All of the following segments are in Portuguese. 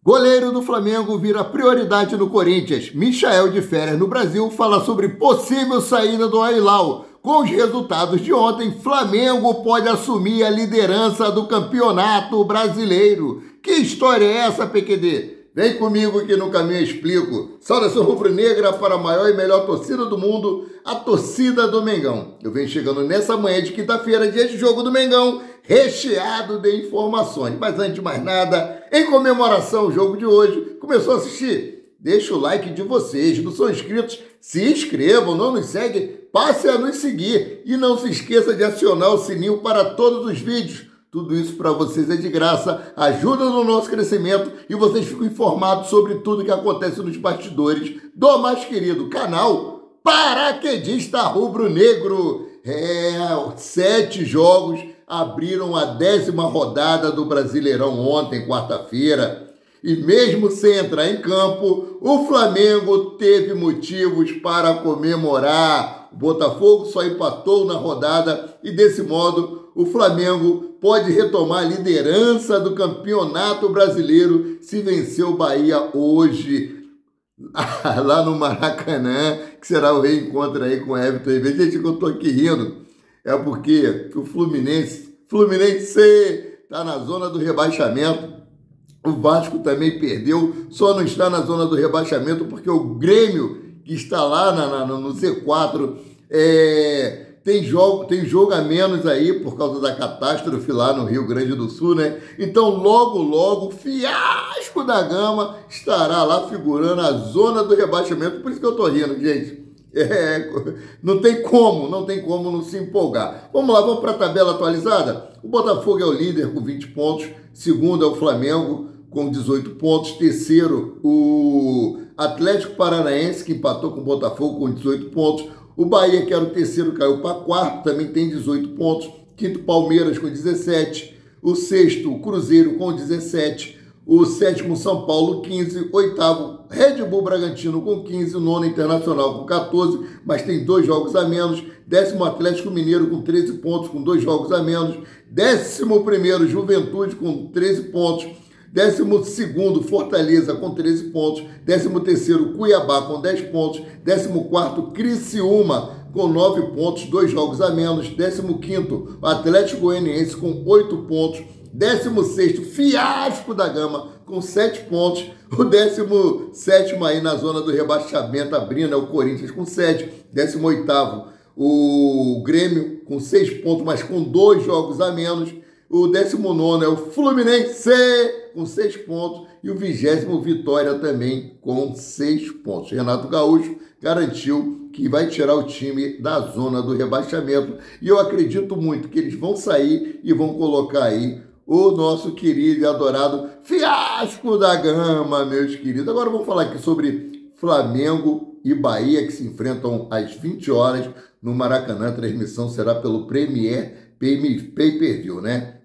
Goleiro do Flamengo vira prioridade no Corinthians. Michael, de férias no Brasil, fala sobre possível saída do Al-Hilal. Com os resultados de ontem, Flamengo pode assumir a liderança do campeonato brasileiro. Que história é essa, PQD? Vem comigo que no caminho eu explico. Saudação rubro-negra para a maior e melhor torcida do mundo, a torcida do Mengão. Eu venho chegando nessa manhã de quinta-feira, dia de jogo do Mengão, recheado de informações. Mas antes de mais nada, em comemoração ao jogo de hoje, começou a assistir? Deixa o like de vocês, não são inscritos? Se inscrevam, não nos seguem? Passe a nos seguir e não se esqueça de acionar o sininho para todos os vídeos. Tudo isso para vocês é de graça, ajuda no nosso crescimento e vocês ficam informados sobre tudo que acontece nos bastidores do mais querido canal Paraquedista Rubro-Negro. 7 jogos abriram a 10ª rodada do Brasileirão ontem, quarta-feira. E mesmo sem entrar em campo, o Flamengo teve motivos para comemorar. O Botafogo só empatou na rodada e, desse modo, o Flamengo pode retomar a liderança do Campeonato Brasileiro se vencer o Bahia hoje, lá no Maracanã, que será o reencontro aí com o Everton Ribeiro. Gente, que eu tô aqui rindo é porque o Fluminense está na zona do rebaixamento. O Vasco também perdeu, só não está na zona do rebaixamento porque o Grêmio, que está lá no Z4, tem jogo a menos aí por causa da catástrofe lá no Rio Grande do Sul, né? Então, logo, o Fiasco da Gama estará lá figurando a zona do rebaixamento. Por isso que eu tô rindo, gente. Não tem como não se empolgar. Vamos lá, vamos para a tabela atualizada? O Botafogo é o líder com 20 pontos, segundo é o Flamengo com 18 pontos, terceiro o Atlético Paranaense, que empatou com o Botafogo com 18 pontos, o Bahia, que era o terceiro, caiu para quarto, também tem 18 pontos, quinto Palmeiras com 17, o sexto o Cruzeiro com 17, o sétimo São Paulo 15, oitavo Red Bull Bragantino com 15, o nono Internacional com 14, mas tem 2 jogos a menos, décimo Atlético Mineiro com 13 pontos, com 2 jogos a menos, 11º Juventude com 13 pontos, 12º Fortaleza com 13 pontos, 13º Cuiabá com 10 pontos, 14º Criciúma com 9 pontos, 2 jogos a menos, 15º Atlético Goianiense com 8 pontos, 16º Fiasco da Gama com 7 pontos, o 17º aí na zona do rebaixamento abrindo é o Corinthians com 7, 18º o Grêmio com 6 pontos, mas com 2 jogos a menos, o 19º é o Fluminense com 6 pontos e o 20º Vitória também com 6 pontos. Renato Gaúcho garantiu que vai tirar o time da zona do rebaixamento e eu acredito muito que eles vão sair e vão colocar aí o nosso querido e adorado Fiasco da Gama, meus queridos. Agora vamos falar aqui sobre Flamengo e Bahia, que se enfrentam às 20 horas no Maracanã. A transmissão será pelo Premier Pay-Per-View, né?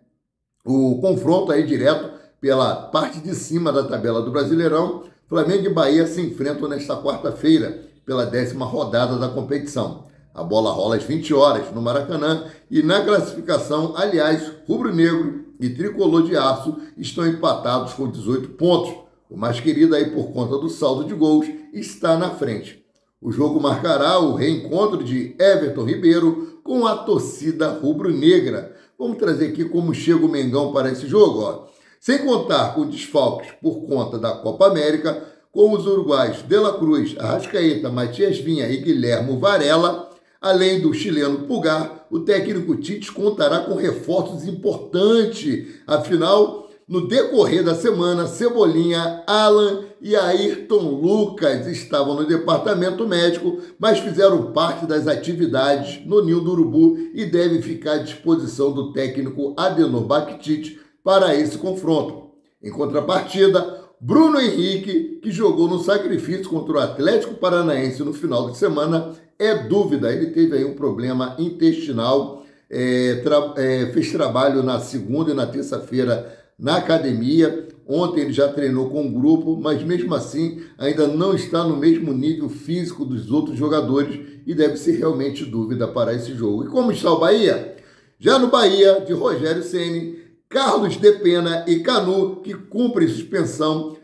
O confronto aí direto pela parte de cima da tabela do Brasileirão. Flamengo e Bahia se enfrentam nesta quarta-feira pela 10ª rodada da competição. A bola rola às 20 horas no Maracanã e na classificação, aliás, rubro-negro e tricolor de aço estão empatados com 18 pontos. O mais querido aí por conta do saldo de gols está na frente. O jogo marcará o reencontro de Everton Ribeiro com a torcida rubro-negra. Vamos trazer aqui como chega o Mengão para esse jogo, ó. Sem contar com desfalques por conta da Copa América, com os uruguaios De La Cruz, Arrascaeta, Matias Vinha e Guilherme Varela, além do chileno Pulgar, o técnico Tite contará com reforços importantes. Afinal, no decorrer da semana, Cebolinha, Alan e Ayrton Lucas estavam no departamento médico, mas fizeram parte das atividades no Ninho do Urubu e devem ficar à disposição do técnico Adenor Bakcic para esse confronto. Em contrapartida, Bruno Henrique, que jogou no sacrifício contra o Atlético Paranaense no final de semana, é dúvida. Ele teve aí um problema intestinal, fez trabalho na segunda e na terça-feira na academia. Ontem ele já treinou com um grupo, mas mesmo assim ainda não está no mesmo nível físico dos outros jogadores e deve ser realmente dúvida para esse jogo. E como está o Bahia? Já no Bahia, de Rogério Ceni, Carlos de Pena e Canu, que cumprem suspensão,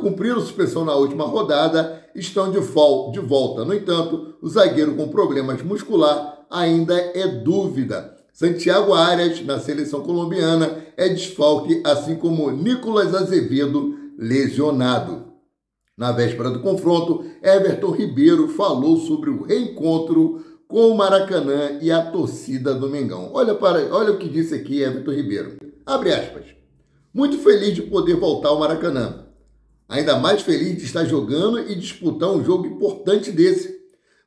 cumpriram suspensão na última rodada, estão de volta. No entanto, o zagueiro com problemas muscular ainda é dúvida. Santiago Arias, na seleção colombiana, é desfalque, assim como Nicolas Azevedo, lesionado. Na véspera do confronto, Everton Ribeiro falou sobre o reencontro com o Maracanã e a torcida do Mengão. Olha o que disse aqui Everton Ribeiro. Abre aspas. Muito feliz de poder voltar ao Maracanã. Ainda mais feliz de estar jogando e disputar um jogo importante desse.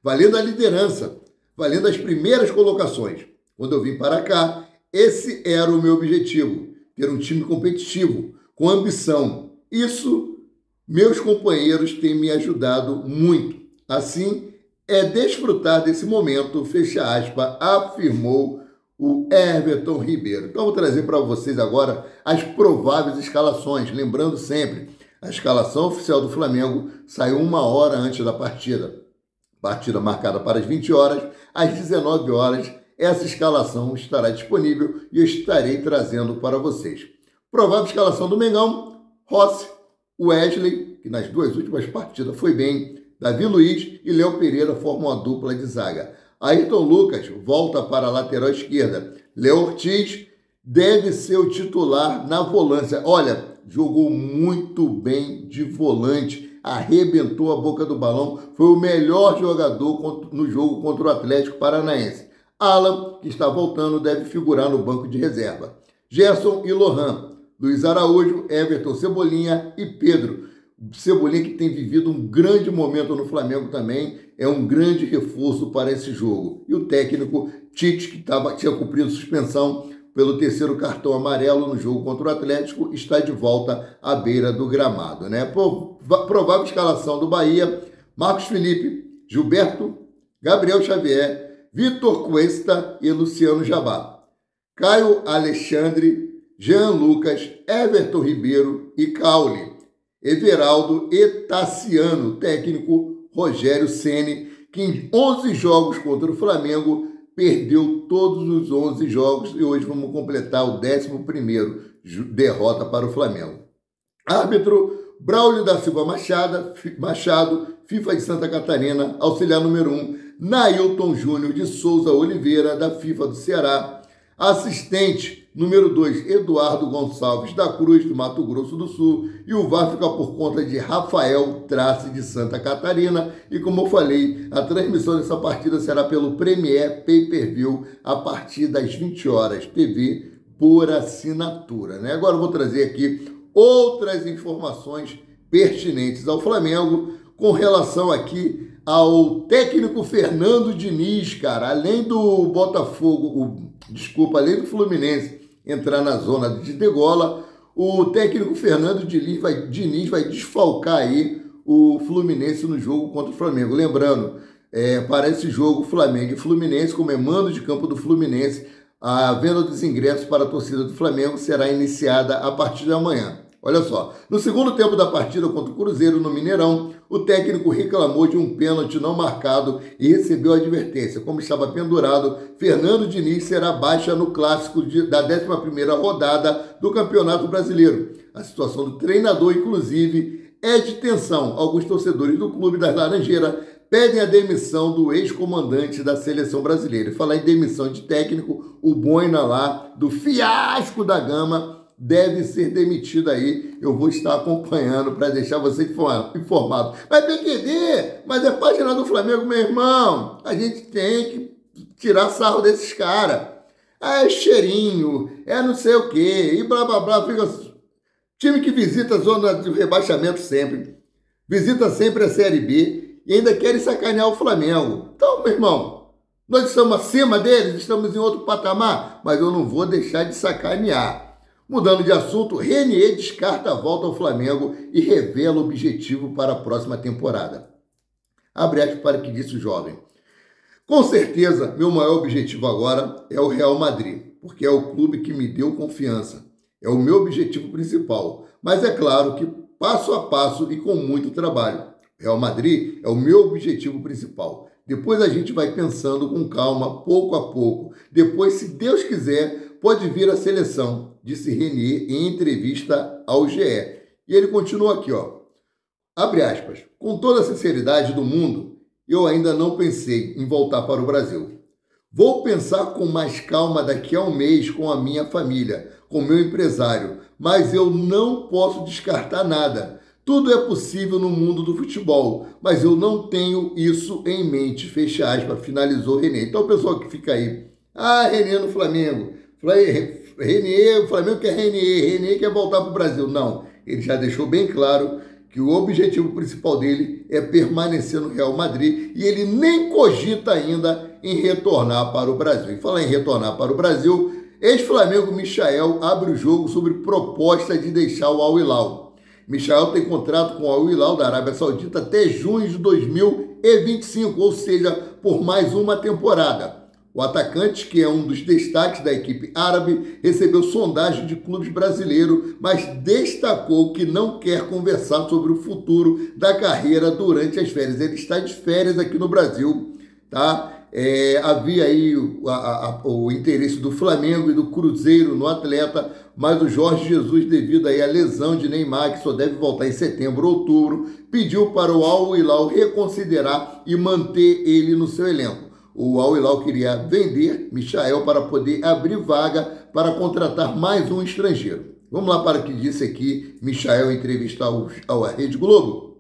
Valendo a liderança, valendo as primeiras colocações. Quando eu vim para cá, esse era o meu objetivo. Ter um time competitivo, com ambição. Isso, meus companheiros têm me ajudado muito. Assim, é desfrutar desse momento, fecha aspas, afirmou o Everton Ribeiro. Então, vou trazer para vocês agora as prováveis escalações. Lembrando sempre, a escalação oficial do Flamengo saiu 1 hora antes da partida. Partida marcada para as 20 horas, às 19 horas, essa escalação estará disponível e eu estarei trazendo para vocês. Provável escalação do Mengão: Rossi, Wesley, que nas 2 últimas partidas foi bem, Davi Luiz e Léo Pereira formam a dupla de zaga. Ayrton Lucas volta para a lateral esquerda. Léo Ortiz deve ser o titular na volância. Olha, jogou muito bem de volante, arrebentou a boca do balão, foi o melhor jogador no jogo contra o Atlético Paranaense. Alan, que está voltando, deve figurar no banco de reserva. Gerson e Lohan, Luiz Araújo, Everton, Cebolinha e Pedro. Cebolinha, que tem vivido um grande momento no Flamengo também, é um grande reforço para esse jogo. E o técnico Tite, que tinha cumprido suspensão pelo 3º cartão amarelo no jogo contra o Atlético, está de volta à beira do gramado, né? Provável escalação do Bahia: Marcos Felipe, Gilberto, Gabriel Xavier, Vitor Cuesta e Luciano Jabá. Caio Alexandre, Jean Lucas, Everton Ribeiro e Caule. Everaldo e Tassiano, técnico Rogério Ceni, que em 11 jogos contra o Flamengo perdeu todos os 11 jogos e hoje vamos completar o 11º derrota para o Flamengo. Árbitro: Braulio da Silva Machado, FIFA de Santa Catarina, auxiliar número 1, Nailton Júnior de Souza Oliveira, da FIFA do Ceará. Assistente número 2, Eduardo Gonçalves da Cruz, do Mato Grosso do Sul. E o VAR fica por conta de Rafael Trace, de Santa Catarina. E como eu falei, a transmissão dessa partida será pelo Premier Pay-Per-View a partir das 20 horas, TV por assinatura, né? Agora eu vou trazer aqui outras informações pertinentes ao Flamengo com relação aqui ao técnico Fernando Diniz, cara. Além do Botafogo, além do Fluminense entrar na zona de degola, o técnico Fernando Diniz vai desfalcar aí o Fluminense no jogo contra o Flamengo. Lembrando, para esse jogo, Flamengo e Fluminense, como é mando de campo do Fluminense, a venda dos ingressos para a torcida do Flamengo será iniciada a partir de amanhã. Olha só, no segundo tempo da partida contra o Cruzeiro no Mineirão, o técnico reclamou de um pênalti não marcado e recebeu a advertência. Como estava pendurado, Fernando Diniz será baixa no clássico da 11ª rodada do Campeonato Brasileiro. A situação do treinador, inclusive, é de tensão. Alguns torcedores do Clube das Laranjeiras pedem a demissão do ex-comandante da seleção brasileira. E falar em demissão de técnico, o Boina lá, do fiasco da Gama, deve ser demitido aí. Eu vou estar acompanhando para deixar você informado. Mas PQD, mas é página do Flamengo, meu irmão. A gente tem que tirar sarro desses caras. É cheirinho, é não sei o quê, e blá blá blá. Fica... Time que visita a zona de rebaixamento sempre, visita sempre a Série B e ainda querem sacanear o Flamengo. Então, meu irmão, nós estamos acima deles, estamos em outro patamar, mas eu não vou deixar de sacanear. Mudando de assunto, Renier descarta a volta ao Flamengo e revela o objetivo para a próxima temporada. Abre aspas para o que disse o jovem. Com certeza, meu maior objetivo agora é o Real Madrid, porque é o clube que me deu confiança. É o meu objetivo principal. Mas é claro que passo a passo e com muito trabalho. Real Madrid é o meu objetivo principal. Depois a gente vai pensando com calma, pouco a pouco. Depois, se Deus quiser, pode vir a seleção, disse Renier em entrevista ao GE. E ele continua aqui, ó. Abre aspas. Com toda a sinceridade do mundo, eu ainda não pensei em voltar para o Brasil. Vou pensar com mais calma daqui a um mês com a minha família, com meu empresário, mas eu não posso descartar nada. Tudo é possível no mundo do futebol, mas eu não tenho isso em mente. Fecha aspas, finalizou René. Então o pessoal que fica aí, René no Flamengo, René, o Flamengo quer René quer voltar para o Brasil. Não, ele já deixou bem claro que o objetivo principal dele é permanecer no Real Madrid e ele nem cogita ainda em retornar para o Brasil. E falar em retornar para o Brasil, ex-Flamengo Michael abre o jogo sobre proposta de deixar o Al Hilal. Michael tem contrato com o Al Hilal da Arábia Saudita até junho de 2025, ou seja, por mais uma temporada. O atacante, que é um dos destaques da equipe árabe, recebeu sondagem de clubes brasileiros, mas destacou que não quer conversar sobre o futuro da carreira durante as férias. Ele está de férias aqui no Brasil, tá? Havia aí o interesse do Flamengo e do Cruzeiro no atleta, mas o Jorge Jesus, devido aí à lesão de Neymar, que só deve voltar em setembro ou outubro, pediu para o Al Hilal reconsiderar e manter ele no seu elenco. O Al Hilal queria vender Michael para poder abrir vaga para contratar mais um estrangeiro. Vamos lá para o que disse aqui Michael em entrevista à Rede Globo.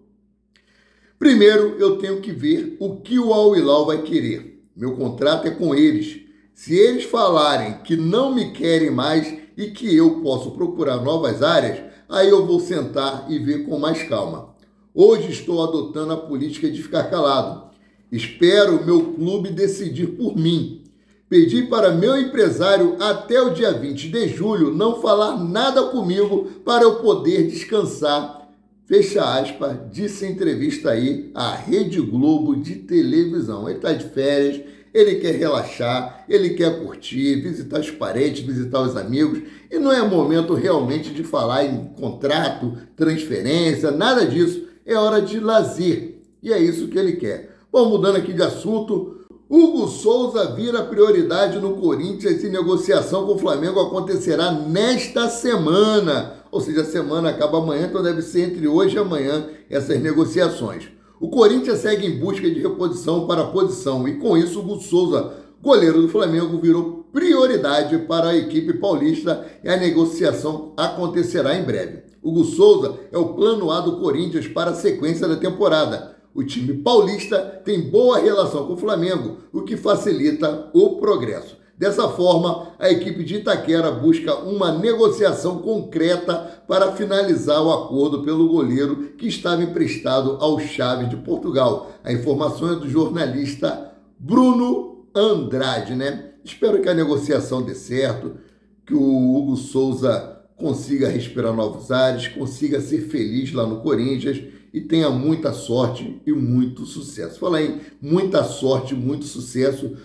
Primeiro, eu tenho que ver o que o Al Hilal vai querer. Meu contrato é com eles. Se eles falarem que não me querem mais e que eu posso procurar novas áreas, aí eu vou sentar e ver com mais calma. Hoje estou adotando a política de ficar calado. Espero o meu clube decidir por mim. Pedi para meu empresário até o dia 20 de julho não falar nada comigo para eu poder descansar. Fecha aspas, disse em entrevista aí à Rede Globo de televisão. Ele está de férias, ele quer relaxar, ele quer curtir, visitar os parentes, visitar os amigos. E não é momento realmente de falar em contrato, transferência, nada disso. É hora de lazer. E é isso que ele quer. Bom, mudando aqui de assunto, Hugo Souza vira prioridade no Corinthians e negociação com o Flamengo acontecerá nesta semana. Ou seja, a semana acaba amanhã, então deve ser entre hoje e amanhã essas negociações. O Corinthians segue em busca de reposição para a posição e com isso Hugo Souza, goleiro do Flamengo, virou prioridade para a equipe paulista e a negociação acontecerá em breve. Hugo Souza é o plano A do Corinthians para a sequência da temporada. O time paulista tem boa relação com o Flamengo, o que facilita o progresso. Dessa forma, a equipe de Itaquera busca uma negociação concreta para finalizar o acordo pelo goleiro que estava emprestado ao Chaves de Portugal. A informação é do jornalista Bruno Andrade, né? Espero que a negociação dê certo, que o Hugo Souza consiga respirar novos ares, consiga ser feliz lá no Corinthians e tenha muita sorte e muito sucesso. Falar em muita sorte e muito sucesso,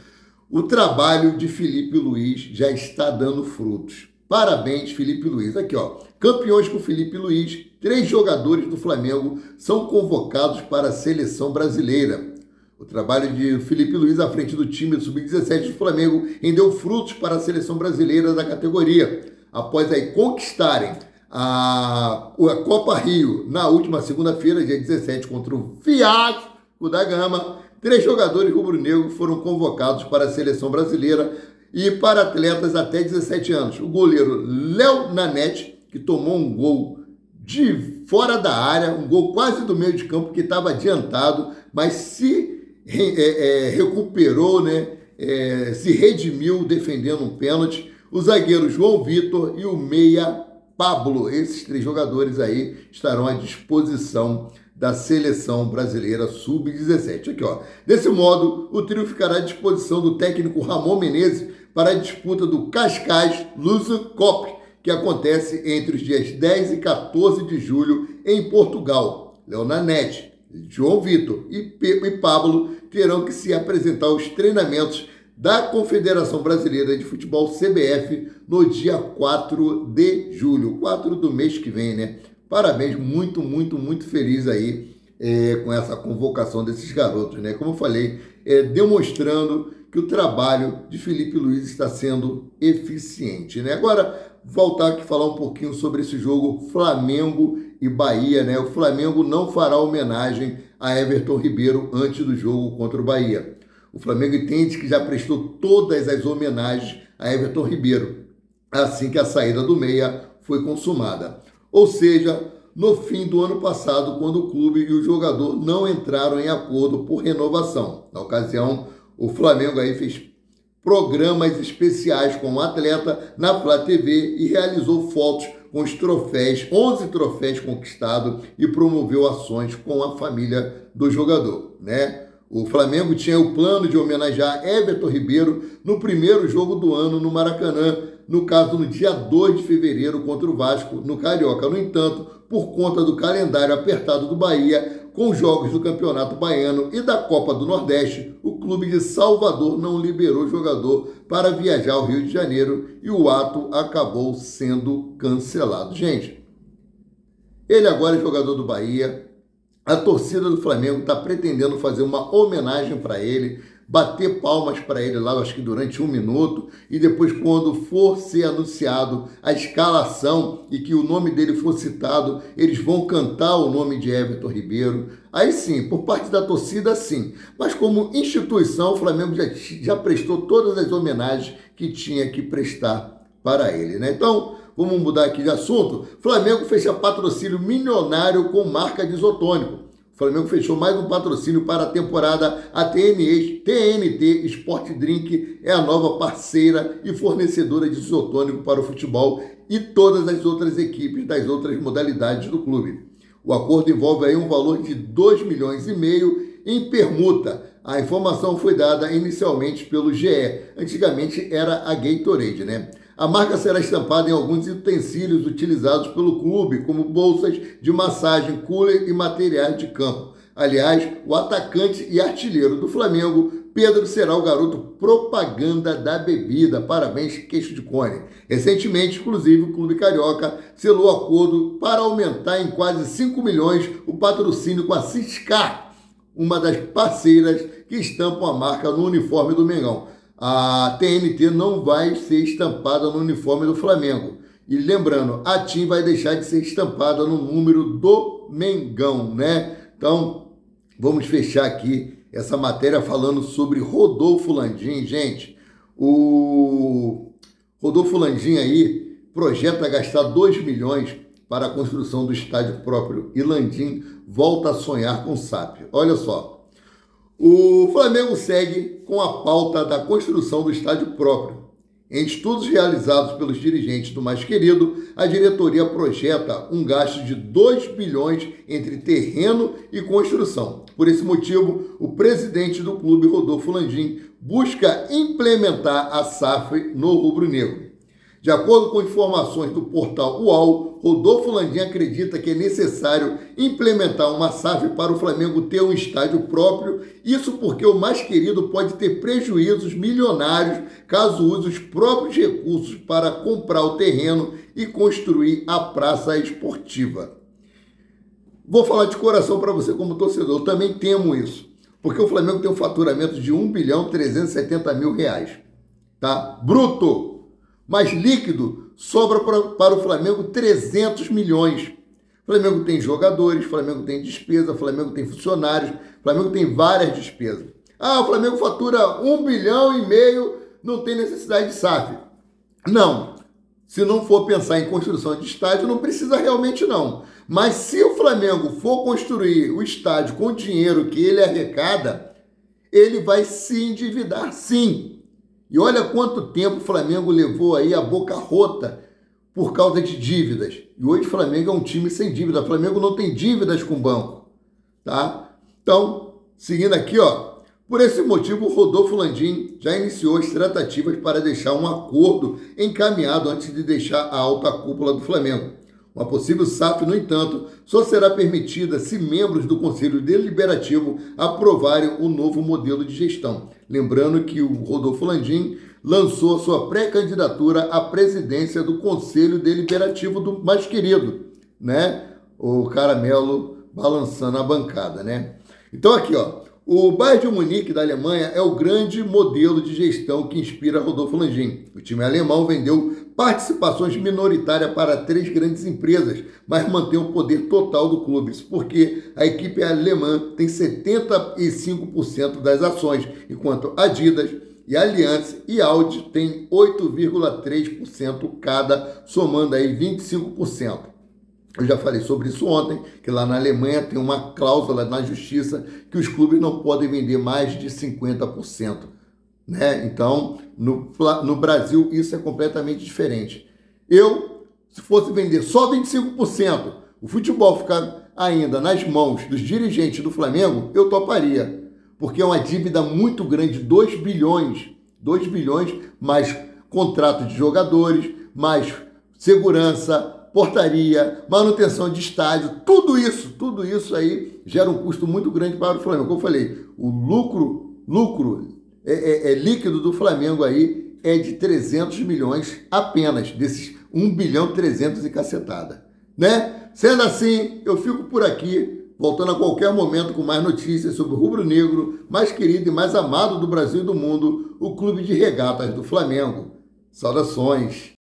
o trabalho de Felipe Luiz já está dando frutos. Parabéns, Felipe Luiz. Aqui, ó, campeões com Felipe Luiz, 3 jogadores do Flamengo são convocados para a seleção brasileira. O trabalho de Felipe Luiz à frente do time sub-17 do Flamengo rendeu frutos para a seleção brasileira da categoria. Após aí conquistarem a Copa Rio na última segunda-feira, dia 17, contra o Vasco da Gama, 3 jogadores rubro-negros foram convocados para a seleção brasileira e para atletas até 17 anos. O goleiro Léo Nanete, que tomou um gol de fora da área, um gol quase do meio de campo, que estava adiantado, mas se recuperou, né? Se redimiu defendendo um pênalti. O zagueiro João Vitor e o meia Pablo. Esses 3 jogadores aí estarão à disposição da seleção brasileira sub-17. Aqui, ó. Desse modo, o trio ficará à disposição do técnico Ramon Menezes para a disputa do Cascais Lusa Cup, que acontece entre os dias 10 e 14 de julho em Portugal. Leonanete, João Vitor e Pablo terão que se apresentar aos treinamentos da Confederação Brasileira de Futebol, CBF, no dia 4 de julho, 4 do mês que vem, né? Parabéns, muito, muito, muito feliz aí com essa convocação desses garotos, né? Como eu falei, demonstrando que o trabalho de Felipe Luiz está sendo eficiente, né? Agora, voltar aqui e falar um pouquinho sobre esse jogo Flamengo e Bahia, né? O Flamengo não fará homenagem a Everton Ribeiro antes do jogo contra o Bahia. O Flamengo entende que já prestou todas as homenagens a Everton Ribeiro, assim que a saída do meia foi consumada. Ou seja, no fim do ano passado, quando o clube e o jogador não entraram em acordo por renovação. Na ocasião, o Flamengo aí fez programas especiais com o atleta na Flá TV e realizou fotos com os troféus, 11 troféus conquistados, e promoveu ações com a família do jogador, né? O Flamengo tinha o plano de homenagear Everton Ribeiro no primeiro jogo do ano no Maracanã, no caso no dia 2 de fevereiro contra o Vasco, no Carioca. No entanto, por conta do calendário apertado do Bahia, com jogos do Campeonato Baiano e da Copa do Nordeste, o clube de Salvador não liberou o jogador para viajar ao Rio de Janeiro e o ato acabou sendo cancelado. Gente, ele agora é jogador do Bahia. A torcida do Flamengo está pretendendo fazer uma homenagem para ele, bater palmas para ele lá, acho que durante 1 minuto, e depois, quando for ser anunciado a escalação e que o nome dele for citado, eles vão cantar o nome de Everton Ribeiro. Aí sim, por parte da torcida, sim. Mas como instituição, o Flamengo já prestou todas as homenagens que tinha que prestar para ele, né? Então, vamos mudar aqui de assunto. Flamengo fecha patrocínio milionário com marca de isotônico. O Flamengo fechou mais um patrocínio para a temporada. A TNT Sport Drink é a nova parceira e fornecedora de isotônico para o futebol e todas as outras equipes das outras modalidades do clube. O acordo envolve aí um valor de 2,5 milhões em permuta. A informação foi dada inicialmente pelo GE. Antigamente era a Gatorade, né? A marca será estampada em alguns utensílios utilizados pelo clube, como bolsas de massagem, cooler e materiais de campo. Aliás, o atacante e artilheiro do Flamengo, Pedro, será o garoto propaganda da bebida. Parabéns, queixo de cone. Recentemente, inclusive, o Clube Carioca selou acordo para aumentar em quase 5 milhões o patrocínio com a Ciscar, uma das parceiras que estampam a marca no uniforme do Mengão. A TNT não vai ser estampada no uniforme do Flamengo. E lembrando, a TIM vai deixar de ser estampada no número do Mengão, né? Então, vamos fechar aqui essa matéria falando sobre Rodolfo Landim. Gente, o Rodolfo Landim aí projeta gastar 2 milhões para a construção do estádio próprio. E Landim volta a sonhar com SAF. Olha só. O Flamengo segue com a pauta da construção do estádio próprio. Em estudos realizados pelos dirigentes do Mais Querido, a diretoria projeta um gasto de 2 bilhões entre terreno e construção. Por esse motivo, o presidente do clube, Rodolfo Landim, busca implementar a SAF no rubro-negro. De acordo com informações do portal UOL, Rodolfo Landim acredita que é necessário implementar uma SAF para o Flamengo ter um estádio próprio, isso porque o Mais Querido pode ter prejuízos milionários caso use os próprios recursos para comprar o terreno e construir a praça esportiva. Vou falar de coração para você como torcedor, eu também temo isso, porque o Flamengo tem um faturamento de R$1.370.000, tá? Bruto! Mas líquido sobra para o Flamengo 300 milhões. O Flamengo tem jogadores, o Flamengo tem despesa, o Flamengo tem funcionários, o Flamengo tem várias despesas. Ah, o Flamengo fatura 1,5 bilhão, não tem necessidade de SAF. Não, se não for pensar em construção de estádio, não precisa realmente não. Mas se o Flamengo for construir o estádio com o dinheiro que ele arrecada, ele vai se endividar sim. E olha quanto tempo o Flamengo levou aí a boca rota por causa de dívidas. E hoje o Flamengo é um time sem dívida. O Flamengo não tem dívidas com o banco, tá? Então, seguindo aqui, ó. Por esse motivo, o Rodolfo Landim já iniciou as tratativas para deixar um acordo encaminhado antes de deixar a alta cúpula do Flamengo. Uma possível SAF, no entanto, só será permitida se membros do Conselho Deliberativo aprovarem o novo modelo de gestão. Lembrando que o Rodolfo Landim lançou sua pré-candidatura à presidência do Conselho Deliberativo do Mais Querido, né? O Caramelo balançando a bancada, né? Então aqui, ó, O Bayern de Munique da Alemanha é o grande modelo de gestão que inspira Rodolfo Landim. O time alemão vendeu participações minoritárias para 3 grandes empresas, mas mantém o poder total do clube. Isso porque a equipe alemã tem 75% das ações, enquanto Adidas e Allianz e Audi têm 8,3% cada, somando aí 25%. Eu já falei sobre isso ontem, que lá na Alemanha tem uma cláusula na justiça que os clubes não podem vender mais de 50%. Né? Então, no Brasil, isso é completamente diferente. Se fosse vender só 25%, o futebol ficar ainda nas mãos dos dirigentes do Flamengo, eu toparia. Porque é uma dívida muito grande, 2 bilhões, mais contrato de jogadores, mais segurança, portaria, manutenção de estádio, tudo isso aí gera um custo muito grande para o Flamengo. Como eu falei, o lucro líquido do Flamengo aí é de 300 milhões apenas, desses 1 bilhão 300 e cacetada, né? Sendo assim, eu fico por aqui, voltando a qualquer momento com mais notícias sobre o rubro-negro, mais querido e mais amado do Brasil e do mundo, o Clube de Regatas do Flamengo. Saudações!